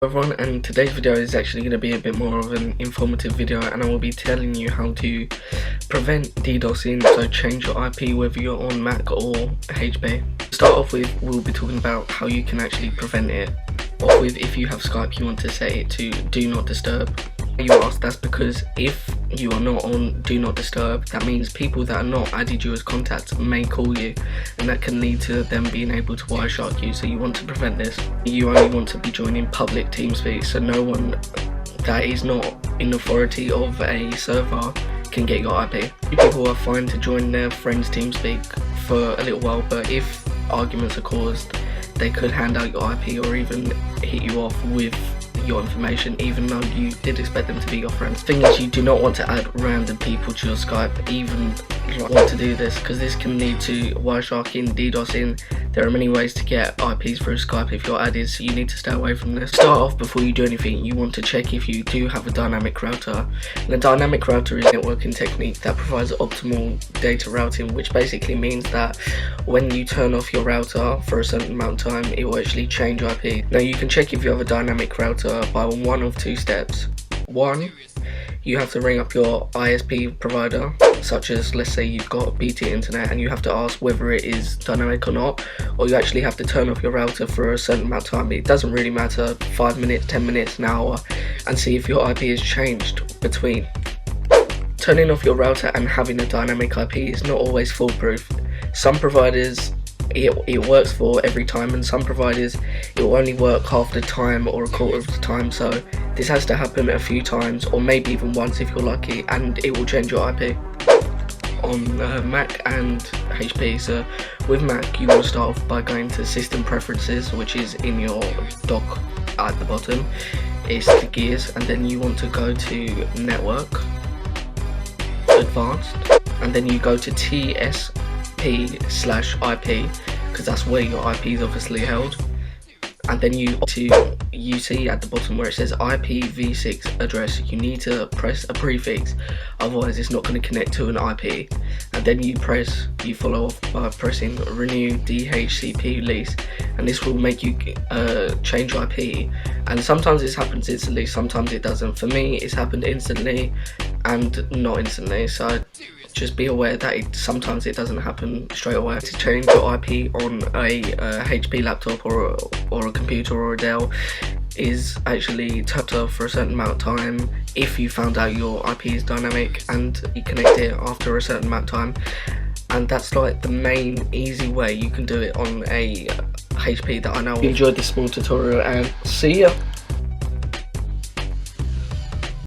Everyone, and today's video is actually going to be a bit more of an informative video, and I will be telling you how to prevent DDoSing, so change your IP whether you're on Mac or HP. To start off with, we'll be talking about how you can actually prevent it. Off with, if you have Skype, you want to set it to do not disturb. You ask, that's because if you are not on do not disturb, that means people that are not added you as contacts may call you, and that can lead to them being able to Wireshark you. So you want to prevent this. You only want to be joining public TeamSpeak, so no one that is not in authority of a server can get your IP. People are fine to join their friends' TeamSpeak for a little while, but if arguments are caused, they could hand out your IP or even hit you off with your information, even though you did expect them to be your friends. Thing is, you do not want to add random people to your Skype, even want to do this, because this can lead to Wiresharking, DDoSing. There are many ways to get IPs through Skype if you're added, so you need to stay away from this. Start off, before you do anything, you want to check if you do have a dynamic router. And a dynamic router is a networking technique that provides optimal data routing, which basically means that when you turn off your router for a certain amount of time, it will actually change IP. Now you can check if you have a dynamic router by one of two steps. One, you have to ring up your ISP provider, such as, let's say you've got BT internet, and you have to ask whether it is dynamic or not, or you actually have to turn off your router for a certain amount of time. It doesn't really matter, 5 minutes, 10 minutes, an hour, and see if your IP has changed between. Turning off your router and having a dynamic IP is not always foolproof. Some providers it works for every time, and some providers it will only work half the time or a quarter of the time. So this has to happen a few times, or maybe even once if you're lucky, and it will change your IP. On Mac and HP, so with Mac you will start off by going to System Preferences, which is in your dock at the bottom. It's the gears, and then you want to go to Network, Advanced, and then you go to TSP/IP, because that's where your IP is obviously held. And then you see at the bottom where it says IPv6 address, you need to press a prefix, otherwise it's not going to connect to an IP. And then you follow off by pressing renew DHCP lease, and this will make you change IP. And sometimes this happens instantly, sometimes it doesn't. For me, it's happened instantly and not instantly, so just be aware that sometimes it doesn't happen straight away. To change your IP on a HP laptop or a computer or a Dell is actually turned off for a certain amount of time if you found out your IP is dynamic, and you connect it after a certain amount of time. And that's like the main easy way you can do it on a HP that I know of. If you enjoyed this small tutorial, and see ya!